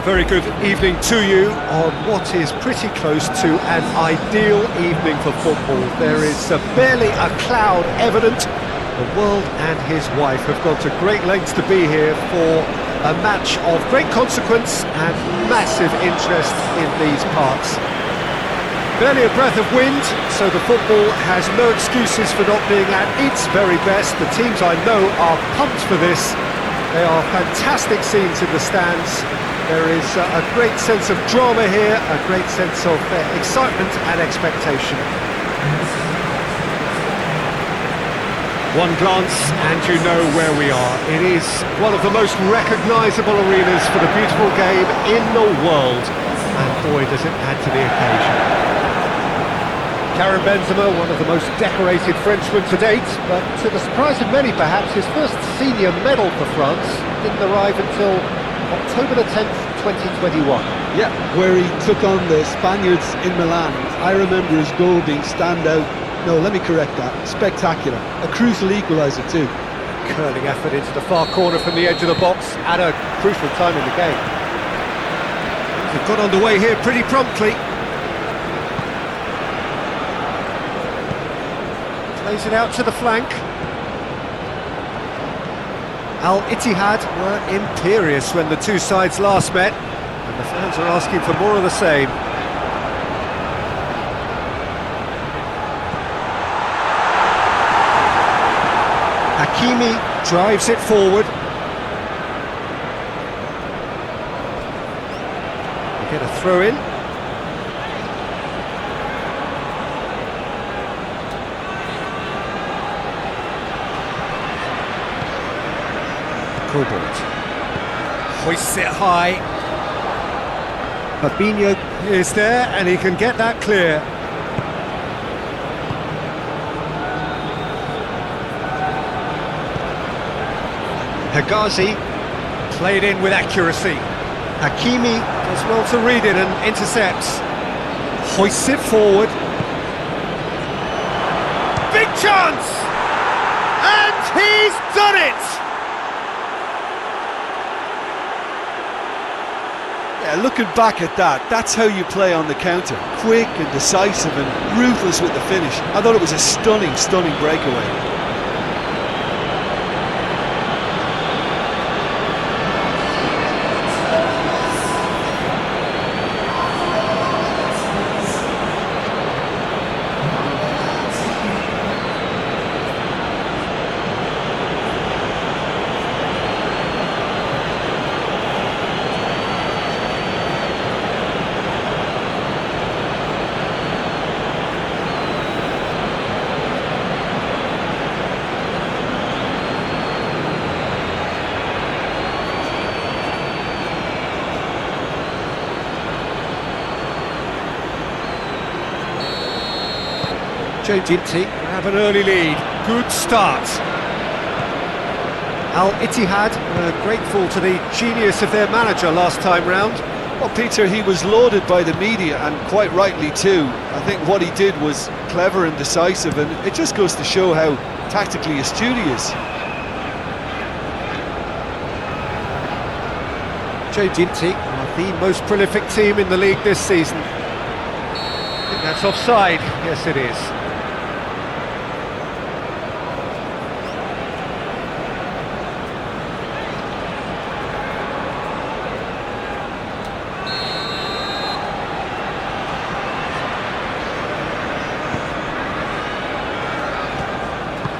very good evening to you on what is pretty close to an ideal evening for football. There is barely a cloud evident. The world and his wife have gone to great lengths to be here for a match of great consequence and massive interest in these parts. Barely a breath of wind, so the football has no excuses for not being at its very best. The teams I know are pumped for this. They are fantastic scenes in the stands. There is a great sense of drama here, a great sense of excitement and expectation. One glance and you know where we are. It is one of the most recognisable arenas for the beautiful game in the world. And boy, does it add to the occasion. Karim Benzema, one of the most decorated Frenchmen to date, but to the surprise of many perhaps, his first senior medal for France didn't arrive until October the 10th, 2021. Yeah, where he took on the Spaniards in Milan. I remember his goal being standout. No, let me correct that. Spectacular. A crucial equaliser too. Curling effort into the far corner from the edge of the box at a crucial time in the game. They've got underway here pretty promptly. Plays it out to the flank. Ittihad were imperious when the two sides last met, and the fans are asking for more of the same. Hakimi drives it forward. We get a throw in. Cobalt hoists it high. Fabinho is there and he can get that clear. Hegazi played in with accuracy. Hakimi does well to read it and intercepts. Hoists it forward. Big chance! And he's done it! Yeah, looking back at that, that's how you play on the counter. Quick and decisive and ruthless with the finish. I thought it was a stunning, stunning breakaway. Ittihad have an early lead. Good start. Ittihad were grateful to the genius of their manager last time round. Well, Peter, he was lauded by the media, and quite rightly too. I think what he did was clever and decisive, and it just goes to show how tactically astute he is. Ittihad are the most prolific team in the league this season. I think that's offside. Yes, it is.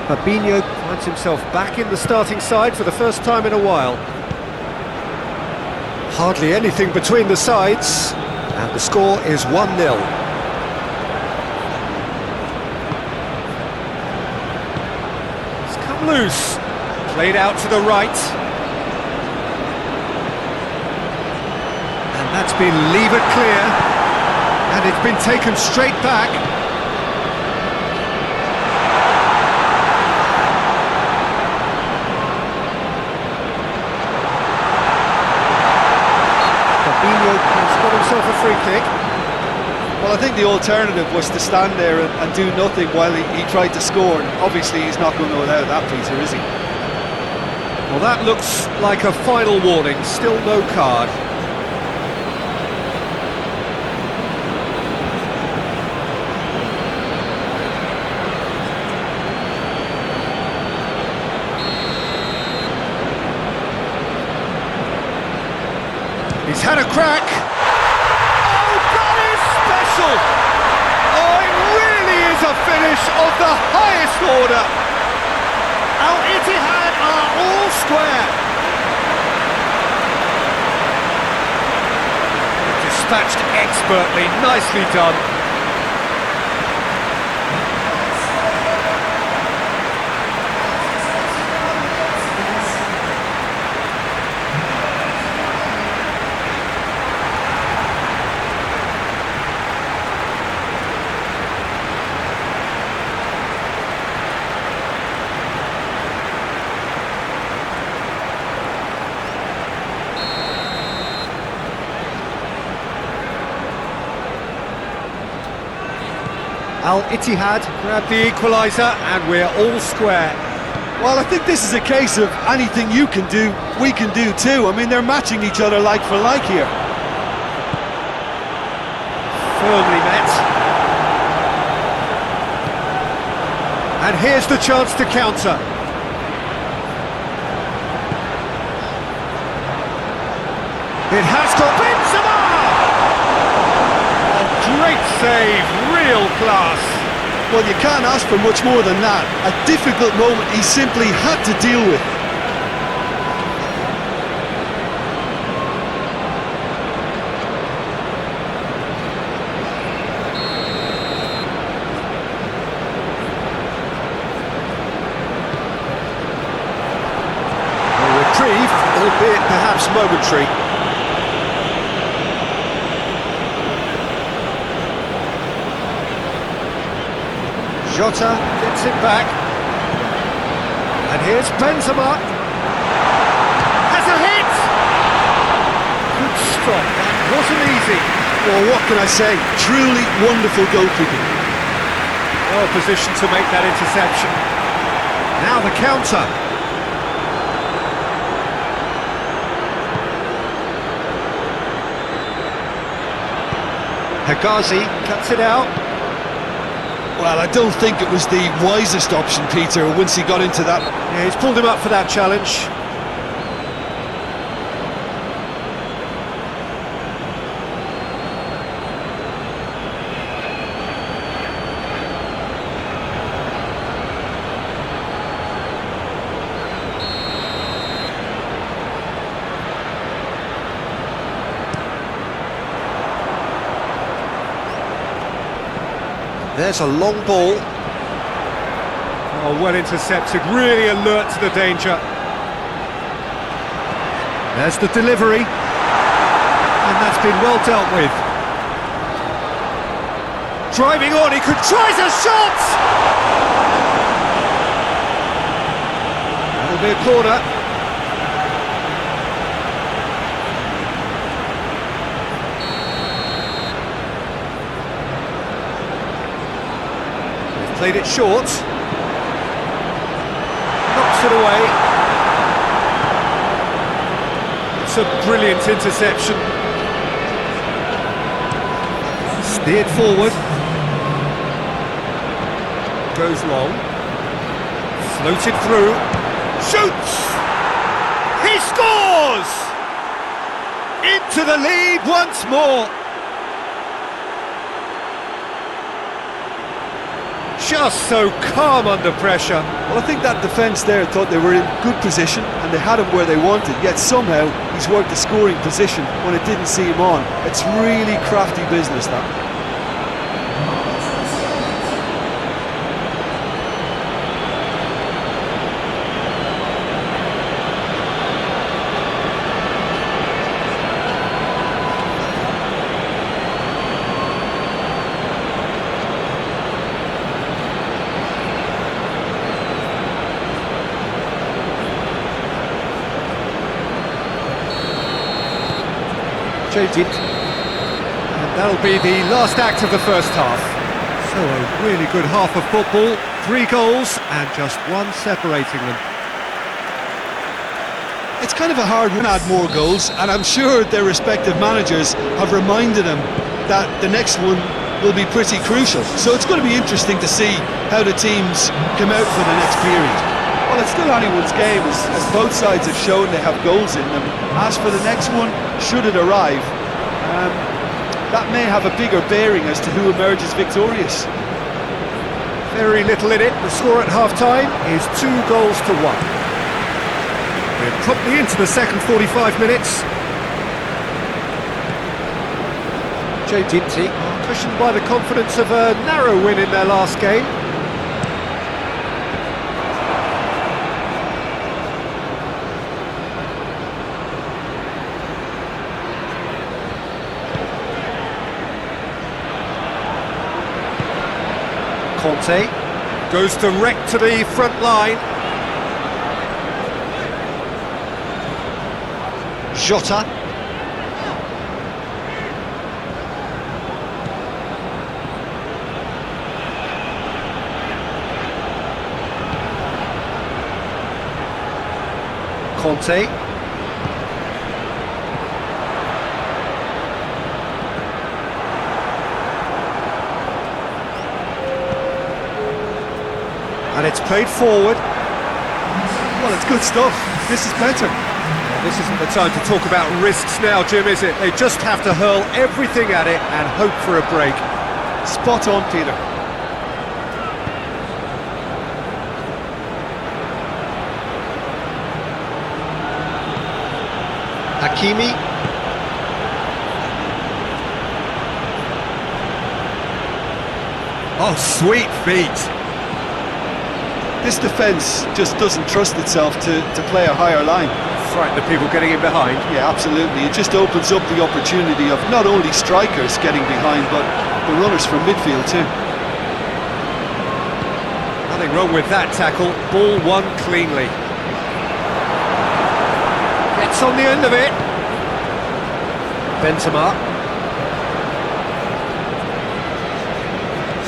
Fabinho finds himself back in the starting side for the first time in a while. Hardly anything between the sides, and the score is 1-0. It's come loose, played out to the right. And that's been levered clear, and it's been taken straight back. He's got himself a free kick. Well, I think the alternative was to stand there and do nothing while he tried to score, and obviously he's not going to allow that, Peter, is he? Well, that looks like a final warning, still no card. had a crack. Oh, that is special. Oh, it really is a finish of the highest order. Ittihad are all square. Dispatched expertly, nicely done. Ittihad grabbed the equaliser and we're all square. Well, I think this is a case of anything you can do, we can do too. I mean, they're matching each other like for like here. Firmly met. And here's the chance to counter. It has got Benzema! A great save, real class. Well, you can't ask for much more than that. A difficult moment he simply had to deal with. A reprieve, albeit perhaps momentary. Jota gets it back. And here's Benzema. Has a hit! Good stop, that wasn't easy. Well, what can I say? Truly wonderful goalkeeping. Well positioned to make that interception. Now the counter. Hegazi cuts it out. Well, I don't think it was the wisest option, Peter, once he got into that. Yeah, he's pulled him up for that challenge. There's a long ball. Oh, well intercepted, really alert to the danger. There's the delivery. And that's been well dealt with. Driving on, he could try a shot! That'll be a corner. Played it short. Knocks it away. It's a brilliant interception. Steered forward. Goes long. Floated through. Shoots! He scores! Into the lead once more. Just so calm under pressure. Well, I think that defence there thought they were in good position and they had him where they wanted, yet somehow he's worked the scoring position when it didn't see him on. It's really crafty business, that. Changed, and that'll be the last act of the first half. So a really good half of football, 3 goals and just one separating them. It's kind of a hard one to add more goals, and I'm sure their respective managers have reminded them that the next one will be pretty crucial. So it's going to be interesting to see how the teams come out for the next period. Well, it's still anyone's game, as both sides have shown they have goals in them. As for the next one, should it arrive, that may have a bigger bearing as to who emerges victorious. Very little in it. The score at half-time is 2 goals to 1. We're promptly into the second 45 minutes. Ittihad are cushioned by the confidence of a narrow win in their last game. Conte goes direct to the front line. Jota. Conte. And it's played forward. Well, it's good stuff. This is better. Well, this isn't the time to talk about risks now, Jim, is it? They just have to hurl everything at it and hope for a break. Spot on, Peter. Hakimi. Oh, sweet feet. This defence just doesn't trust itself to play a higher line. Frighten the people getting in behind. Yeah, absolutely. It just opens up the opportunity of not only strikers getting behind, but the runners from midfield too. Nothing wrong with that tackle. Ball won cleanly. Gets on the end of it. Benzema.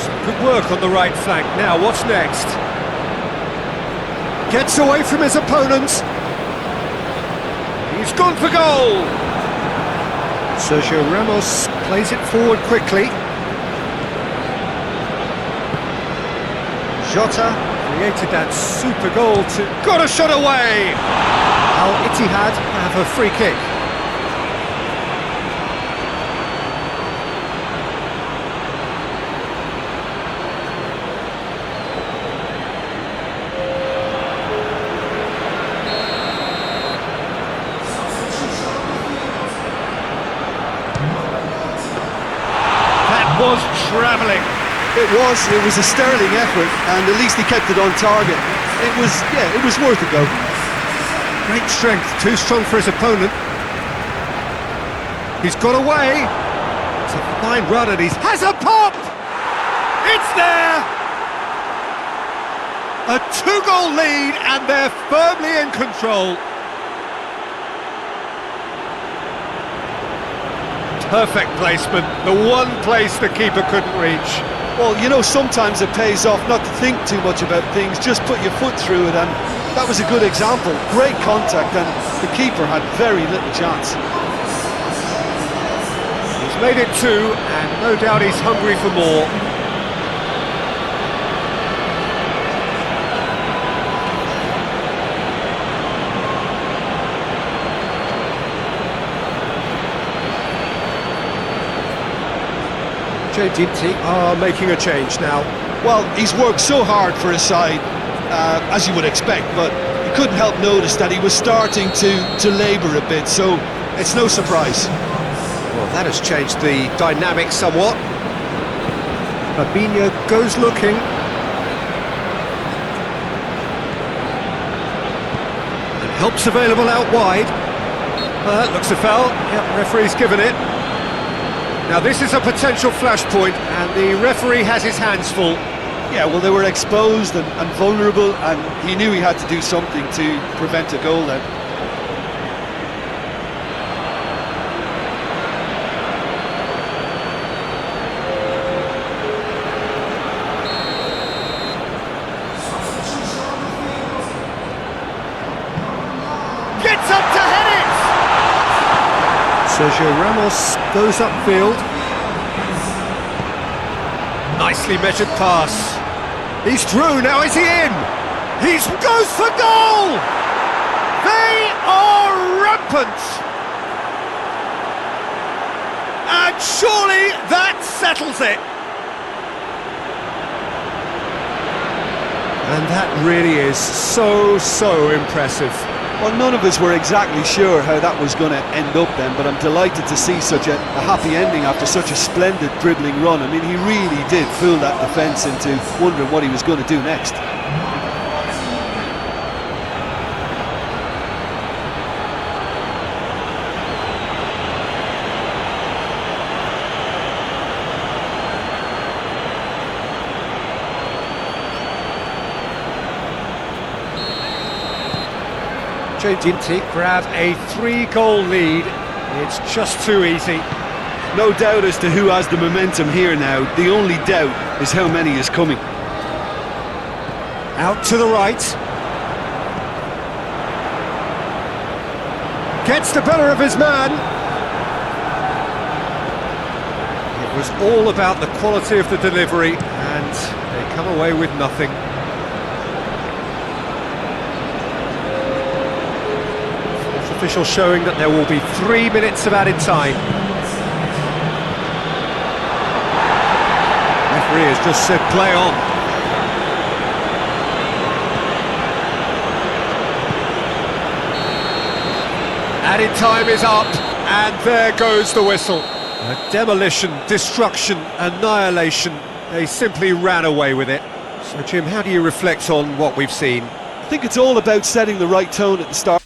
Some good work on the right flank. Now, what's next? Gets away from his opponents. He's gone for goal. Sergio Ramos plays it forward quickly. Jota created that super goal to... Got a shot away! Ittihad have a free kick. Was travelling. It was a sterling effort, and at least he kept it on target. It was worth a go. Great strength, too strong for his opponent. He's got away. It's a fine run and he has a pop! It's there! A 2-goal lead and they're firmly in control. Perfect placement, the one place the keeper couldn't reach. Well, you know, sometimes it pays off not to think too much about things, just put your foot through it, and that was a good example. Great contact, and the keeper had very little chance. He's made it 2, and no doubt he's hungry for more. Ittihad are making a change now. Well, he's worked so hard for his side, as you would expect, but you couldn't help notice that he was starting to labour a bit, so it's no surprise. Well, that has changed the dynamic somewhat. Fabinho goes looking. And help's available out wide. Looks a foul. Yep, referee's given it. Now this is a potential flashpoint, and the referee has his hands full. Yeah, well, they were exposed and vulnerable, and he knew he had to do something to prevent a goal then. Gets up to head it! Sergio Ramos goes upfield. Nicely measured pass. He's through, now is he in? He goes for goal! They are rampant! Surely that settles it. And that really is so impressive. Well, none of us were exactly sure how that was going to end up then, but I'm delighted to see such a happy ending after such a splendid dribbling run. I mean, he really did fool that defence into wondering what he was going to do next. Inti grab a 3-goal lead. It's just too easy. No doubt as to who has the momentum here now. The only doubt is how many is coming. Out to the right. Gets the better of his man. It was all about the quality of the delivery, and they come away with nothing. Official showing that there will be 3 minutes of added time. Referee has just said play on. Added time is up, and there goes the whistle. A demolition, destruction, annihilation. They simply ran away with it. So Jim, how do you reflect on what we've seen? I think it's all about setting the right tone at the start.